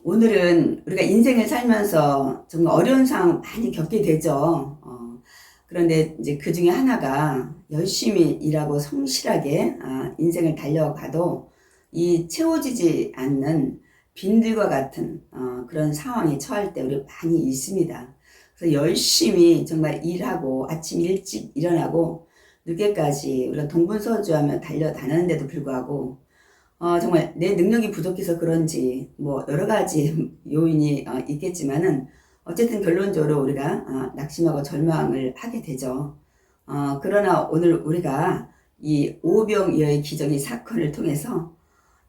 오늘은 우리가 인생을 살면서 정말 어려운 상황 많이 겪게 되죠. 그런데 이제 그 중에 하나가 열심히 일하고 성실하게 인생을 달려가도 이 채워지지 않는 빈들과 같은 그런 상황에 처할 때 우리 많이 있습니다. 그래서 열심히 정말 일하고 아침 일찍 일어나고 늦게까지 우리가 동분서주하며 달려다니는데도 불구하고 정말 내 능력이 부족해서 그런지 뭐 여러 가지 요인이 있겠지만은 어쨌든 결론적으로 우리가 낙심하고 절망을 하게 되죠. 그러나 오늘 우리가 이 오병이어의 기적의 사건을 통해서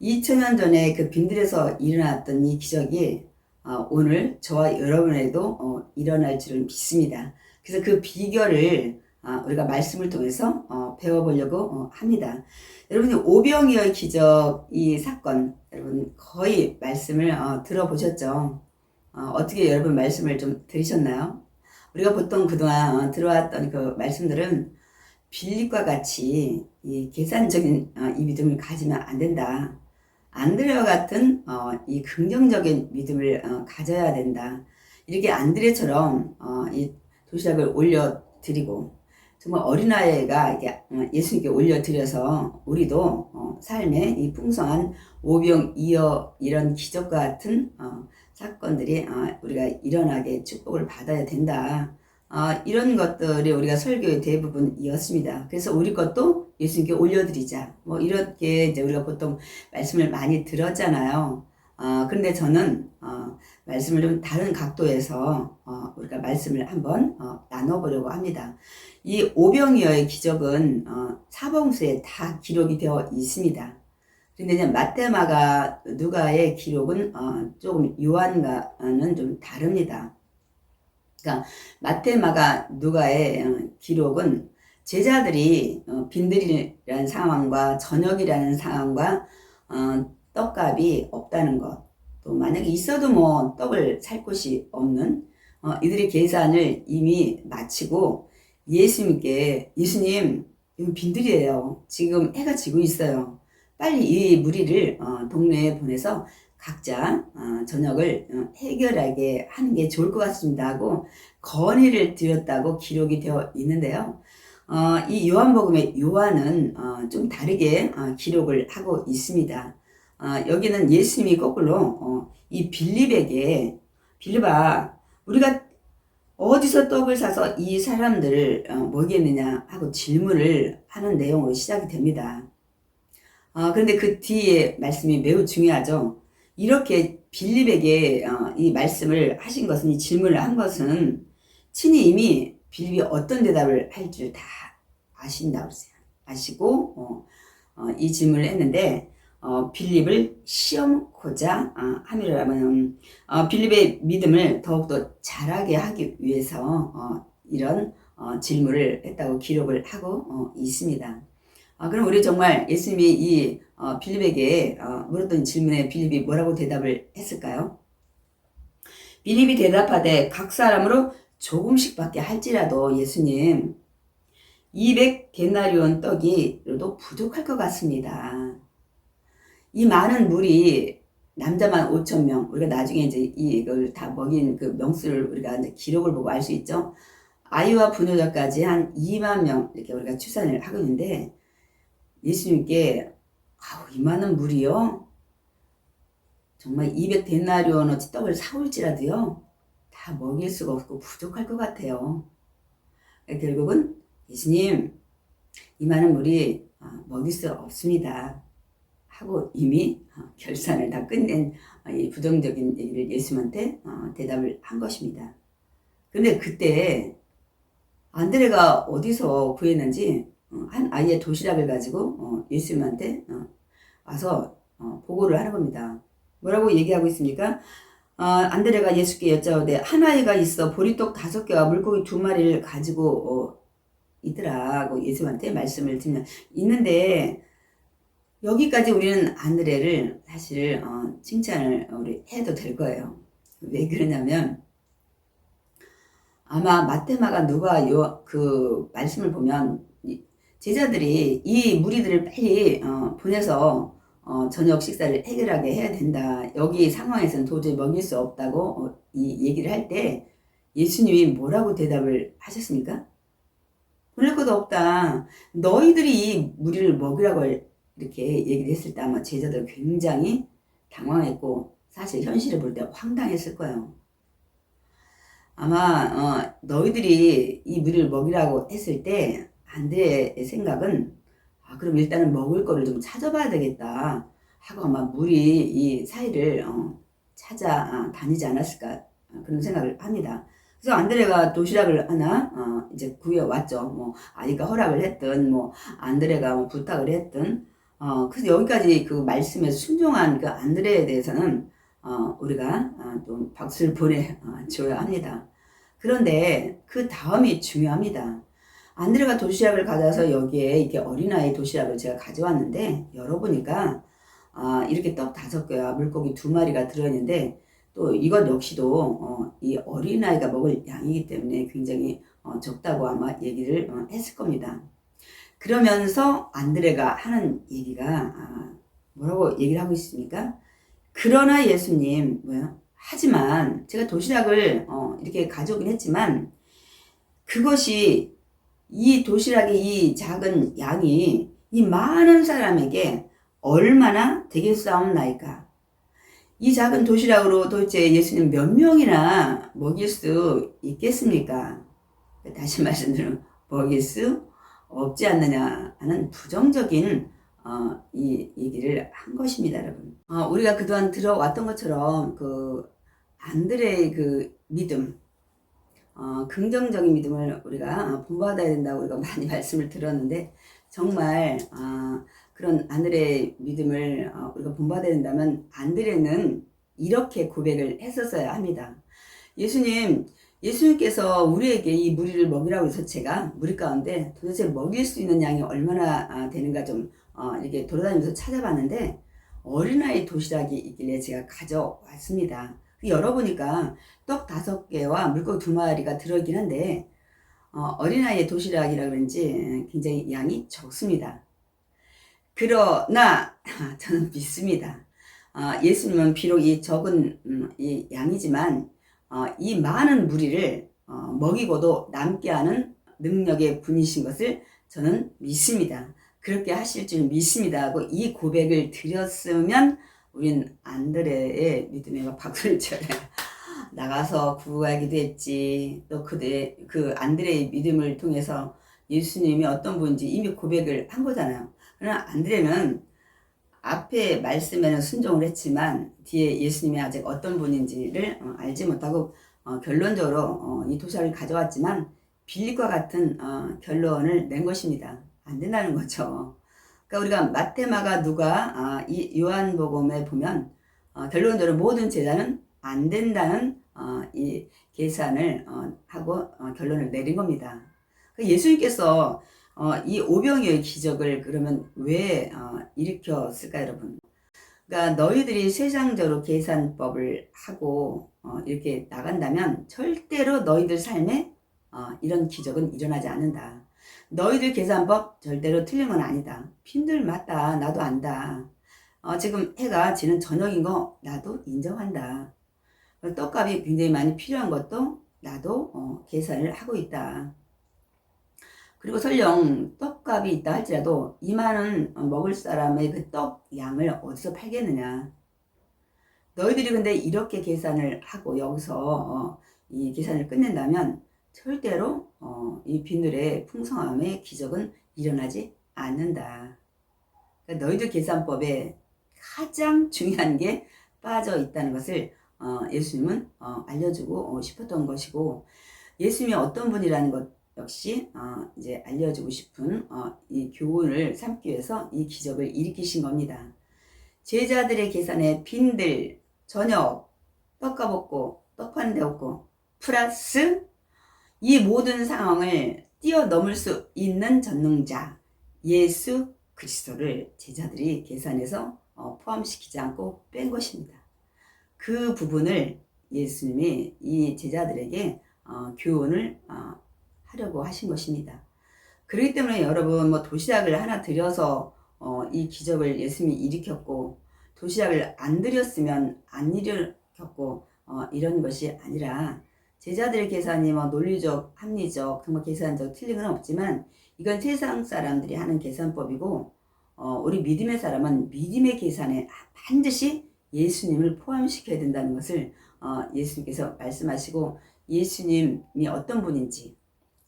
2000년 전에 그 빈들에서 일어났던 이 기적이 오늘 저와 여러분에도 일어날 줄을 믿습니다. 그래서 그 비결을 우리가 말씀을 통해서 배워보려고 합니다. 여러분이 오병이어의 기적 이 사건 여러분 거의 말씀을 들어보셨죠? 어떻게 여러분 말씀을 좀 들으셨나요? 우리가 보통 그동안 들어왔던 그 말씀들은 빌립과 같이 이 계산적인 이 믿음을 가지면 안 된다. 안드레와 같은 이 긍정적인 믿음을 가져야 된다. 이렇게 안드레처럼 이 도시락을 올려드리고 정말 어린아이가 예수님께 올려드려서 우리도 삶에 이 풍성한 오병이어 이런 기적과 같은 사건들이 우리가 일어나게 축복을 받아야 된다. 이런 것들이 우리가 설교의 대부분이었습니다. 그래서 우리 것도 예수님께 올려드리자. 뭐 이렇게 이제 우리가 보통 말씀을 많이 들었잖아요. 그런데 저는 말씀을 좀 다른 각도에서 우리가 말씀을 한번 나눠보려고 합니다. 이 오병이어의 기적은 사복음서에 다 기록이 되어 있습니다. 근데 이제 마태, 마가, 누가의 기록은 조금 요한과는 좀 다릅니다. 그러니까 마태, 마가, 누가의 기록은 제자들이 빈들이라는 상황과 저녁이라는 상황과 떡값이 없다는 것, 또 만약에 있어도 뭐 떡을 살 곳이 없는 이들의 계산을 이미 마치고 예수님께 예수님 이거 빈들이에요. 지금 해가 지고 있어요. 빨리 이 무리를 동네에 보내서 각자 저녁을 해결하게 하는 게 좋을 것 같습니다 하고 건의를 드렸다고 기록이 되어 있는데요. 이 요한복음의 요한은 좀 다르게 기록을 하고 있습니다. 여기는 예수님이 거꾸로 이 빌립에게 빌립아 우리가 어디서 떡을 사서 이 사람들을 먹이겠느냐 하고 질문을 하는 내용으로 시작이 됩니다. 그런데 그 뒤에 말씀이 매우 중요하죠. 이렇게 빌립에게 이 말씀을 하신 것은 이 질문을 한 것은 친히 이미 빌립이 어떤 대답을 할 줄 다 아신다고 아시고 이 질문을 했는데 빌립을 시험코자 함이라면 빌립의 믿음을 더욱더 잘하게 하기 위해서 이런 질문을 했다고 기록을 하고 있습니다. 그럼 우리 정말 예수님이 이 빌립에게 물었던 질문에 빌립이 뭐라고 대답을 했을까요? 빌립이 대답하되 각 사람으로 조금씩밖에 할지라도 예수님 200데나리온 떡이로도 부족할 것 같습니다. 이 많은 물이 남자만 5,000명 우리가 나중에 이제 이걸 다 먹인 그 명수를 우리가 이제 기록을 보고 알 수 있죠. 아이와 부녀자까지 한 2만 명 이렇게 우리가 추산을 하고 있는데 예수님께 이 많은 물이요 정말 200데나리온어치 떡을 사올지라도요 다 먹일 수가 없고 부족할 것 같아요. 결국은 예수님 이 많은 물이 먹일 수 없습니다 하고 이미 결산을 다 끝낸 이 부정적인 얘기를 예수님한테 대답을 한 것입니다. 그런데 그때 안드레가 어디서 구했는지 한 아이의 도시락을 가지고 예수님한테 와서 보고를 하는 겁니다. 뭐라고 얘기하고 있습니까? 안드레가 예수께 여짜오되 한 아이가 있어 보리떡 5개와 물고기 2마리를 가지고 있더라고 예수님한테 말씀을 드리면 있는데 여기까지 우리는 안드레를 사실 칭찬을 우리 해도 될 거예요. 왜 그러냐면 아마 마테마가 누가 그 말씀을 보면 제자들이 이 무리들을 빨리 보내서 저녁 식사를 해결하게 해야 된다. 여기 상황에서는 도저히 먹일 수 없다고 이 얘기를 할 때 예수님이 뭐라고 대답을 하셨습니까? 보낼 것도 없다. 너희들이 이 무리를 먹으라고 이렇게 얘기를 했을 때 아마 제자들 굉장히 당황했고 사실 현실을 볼 때 황당했을 거예요. 아마 너희들이 이 무리를 먹이라고 했을 때 안드레의 생각은 그럼 일단은 먹을 거를 좀 찾아봐야 되겠다 하고 아마 무리 이 사이를 찾아 다니지 않았을까 그런 생각을 합니다. 그래서 안드레가 도시락을 하나 이제 구해왔죠. 뭐 아이가 허락을 했든 뭐 안드레가 뭐 부탁을 했든 그래서 여기까지 그 말씀에 순종한 그 안드레에 대해서는 우리가 좀 박수를 보내줘야 합니다. 그런데 그 다음이 중요합니다. 안드레가 도시락을 가져와서 여기에 이렇게 어린아이 도시락을 제가 가져왔는데 열어보니까 이렇게 떡 5개와 물고기 2마리가 들어있는데 또 이것 역시도 이 어린아이가 먹을 양이기 때문에 굉장히 적다고 아마 얘기를 했을 겁니다. 그러면서 안드레가 하는 얘기가 뭐라고 얘기를 하고 있습니까? 그러나 예수님 하지만 제가 도시락을 이렇게 가져오긴 했지만 그것이 이 도시락의 이 작은 양이 이 많은 사람에게 얼마나 되겠사옵나이까? 이 작은 도시락으로 도대체 예수님 몇 명이나 먹일 수 있겠습니까? 다시 말씀드리면 먹일 수 없지 않느냐 하는 부정적인 이 얘기를 한 것입니다, 여러분. 우리가 그동안 들어왔던 것처럼 그 안드레의 그 믿음, 긍정적인 믿음을 우리가 본받아야 된다고 우리가 많이 말씀을 들었는데 정말 그런 안드레의 믿음을 우리가 본받아야 된다면 안드레는 이렇게 고백을 했었어야 합니다. 예수님께서 우리에게 이 무리를 먹이라고 해서 제가 무리 가운데 도대체 먹일 수 있는 양이 얼마나 되는가 좀 이렇게 돌아다니면서 찾아봤는데 어린아이 도시락이 있길래 제가 가져왔습니다. 열어보니까 떡 5개와 물고기 2마리가 들어있긴 한데 어린아이의 도시락이라 그런지 굉장히 양이 적습니다. 그러나 저는 믿습니다. 예수님은 비록 이 적은 이 양이지만 이 많은 무리를 먹이고도 남게 하는 능력의 분이신 것을 저는 믿습니다. 그렇게 하실 줄 믿습니다 하고 이 고백을 드렸으면 우린 안드레의 믿음에 박수를 쳐야 나가서 구하기도 했지. 또 그 안드레의 믿음을 통해서 예수님이 어떤 분인지 이미 고백을 한 거잖아요. 그러나 안드레는 앞에 말씀에는 순종을 했지만 뒤에 예수님이 아직 어떤 분인지를 알지 못하고 결론적으로 이 도시락을 가져왔지만 빌립과 같은 결론을 낸 것입니다. 안 된다는 거죠. 그러니까 우리가 마태, 마가, 누가 이 요한복음에 보면 결론적으로 모든 제자는 안 된다는 이 계산을 하고 결론을 내린 겁니다. 예수님께서 이 오병이어의 기적을 그러면 왜 일으켰을까 여러분? 그러니까 너희들이 세상적으로 계산법을 하고 이렇게 나간다면 절대로 너희들 삶에 이런 기적은 일어나지 않는다. 너희들 계산법 절대로 틀린 건 아니다. 핀들 맞다. 나도 안다. 지금 해가 지는 저녁인 거 나도 인정한다. 떡값이 굉장히 많이 필요한 것도 나도 계산을 하고 있다. 그리고 설령 떡값이 있다 할지라도 이 많은 먹을 사람의 그 떡 양을 어디서 팔겠느냐. 너희들이 근데 이렇게 계산을 하고 여기서 이 계산을 끝낸다면 절대로 이 비늘의 풍성함의 기적은 일어나지 않는다. 그러니까 너희들 계산법에 가장 중요한 게 빠져 있다는 것을 예수님은 알려주고 싶었던 것이고 예수님이 어떤 분이라는 것 역시 이제 알려주고 싶은 이 교훈을 삼기 위해서 이 기적을 일으키신 겁니다. 제자들의 계산에 빈들, 저녁, 떡값 없고 떡 파는 데 없고 플러스 이 모든 상황을 뛰어넘을 수 있는 전능자 예수 그리스도를 제자들이 계산해서 포함시키지 않고 뺀 것입니다. 그 부분을 예수님이 이 제자들에게 교훈을 하려고 하신 것입니다. 그렇기 때문에 여러분 뭐 도시락을 하나 드려서 이 기적을 예수님이 일으켰고 도시락을 안 드렸으면 안 일으켰고 이런 것이 아니라 제자들의 계산이 뭐 논리적, 합리적, 정말 계산적 틀린 건 없지만 이건 세상 사람들이 하는 계산법이고 우리 믿음의 사람은 믿음의 계산에 반드시 예수님을 포함시켜야 된다는 것을 예수님께서 말씀하시고 예수님이 어떤 분인지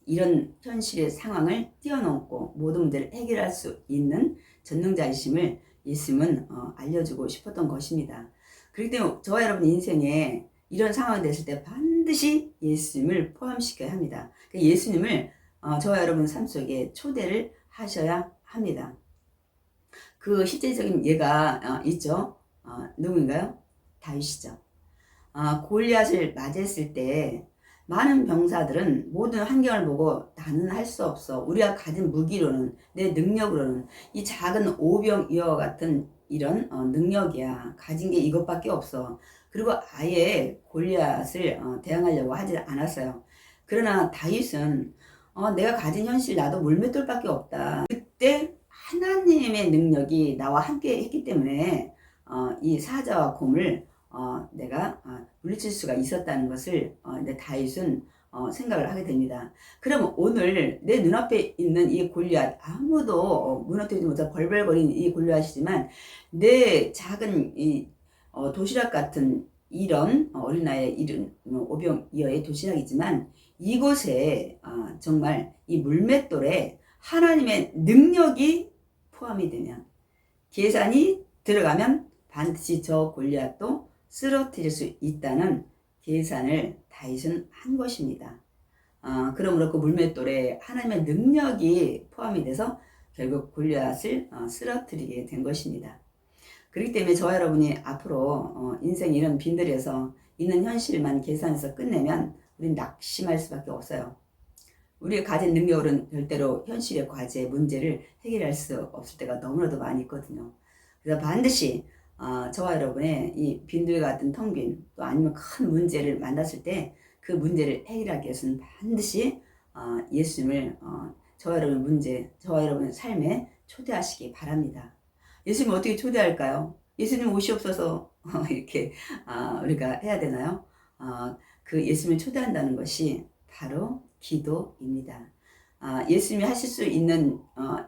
이런 현실의 상황을 뛰어넘고 모든 문제를 해결할 수 있는 전능자이심을 예수님은 알려주고 싶었던 것입니다. 그렇기 때문에 저와 여러분 인생에 이런 상황이 됐을 때 반드시 예수님을 포함시켜야 합니다. 예수님을 저와 여러분 삶 속에 초대를 하셔야 합니다. 그 실제적인 예가 있죠. 누구인가요? 다윗이죠. 골리앗을 맞이했을 때 많은 병사들은 모든 환경을 보고 나는 할 수 없어. 우리가 가진 무기로는 내 능력으로는 이 작은 오병이어 같은 이런 능력이야. 가진 게 이것밖에 없어. 그리고 아예 골리앗을 대항하려고 하지 않았어요. 그러나 다윗은 내가 가진 현실 나도 물맷돌밖에 없다. 그때 하나님의 능력이 나와 함께 했기 때문에 이 사자와 곰을 내가 물리칠 수가 있었다는 것을 다윗은 생각을 하게 됩니다. 그럼 오늘 내 눈앞에 있는 이 골리앗 아무도 무너뜨리지 못한 벌벌거리는 이 골리앗이지만 내 작은 이 도시락 같은 이런 어린아이의 이른 오병이어의 도시락이지만 이곳에 정말 이 물맷돌에 하나님의 능력이 포함이 되면 계산이 들어가면 반드시 저 골리앗도 쓰러뜨릴 수 있다는 계산을 다윗은 한 것입니다. 그러므로 그 물맷돌에 하나님의 능력이 포함이 돼서 결국 골리앗을 쓰러뜨리게 된 것입니다. 그렇기 때문에 저와 여러분이 앞으로 인생 이런 빈들에서 있는 현실만 계산해서 끝내면 우린 낙심할 수밖에 없어요. 우리가 가진 능력으로는 절대로 현실의 과제, 문제를 해결할 수 없을 때가 너무나도 많이 있거든요. 그래서 반드시 저와 여러분의 이 빈들 같은 텅 빈 또 아니면 큰 문제를 만났을 때 그 문제를 해결하기 위해서는 반드시 예수님을 저와 여러분의 문제, 저와 여러분의 삶에 초대하시기 바랍니다. 예수님 어떻게 초대할까요? 예수님 오시옵소서 이렇게 우리가 해야 되나요? 그 예수님을 초대한다는 것이 바로 기도입니다. 예수님이 하실 수 있는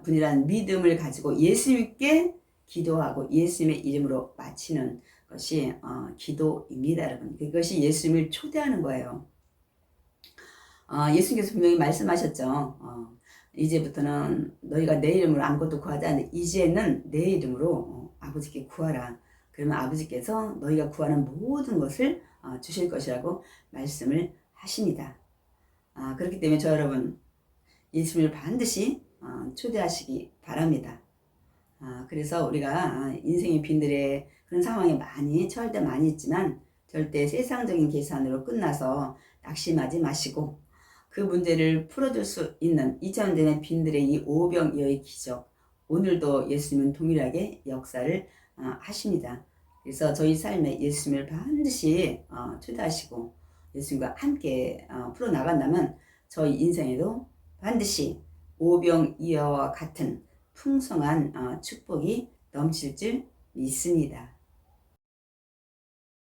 분이라는 믿음을 가지고 예수님께 기도하고 예수님의 이름으로 마치는 것이 기도입니다, 여러분. 그것이 예수님을 초대하는 거예요. 예수님께서 분명히 말씀하셨죠. 이제부터는 너희가 내 이름으로 아무것도 구하지 않는데 이제는 내 이름으로 아버지께 구하라. 그러면 아버지께서 너희가 구하는 모든 것을 주실 것이라고 말씀을 하십니다. 그렇기 때문에 저 여러분 예수님을 반드시 초대하시기 바랍니다. 그래서 우리가 인생의 빈들에 그런 상황에 많이 처할 때 많이 있지만 절대 세상적인 계산으로 끝나서 낙심하지 마시고 그 문제를 풀어줄 수 있는 2000년 전의 빈들의 이 오병이어의 기적 오늘도 예수님은 동일하게 역사를 하십니다. 그래서 저희 삶에 예수님을 반드시 초대하시고 예수님과 함께 풀어나간다면 저희 인생에도 반드시 오병이어와 같은 풍성한 축복이 넘칠 줄 믿습니다.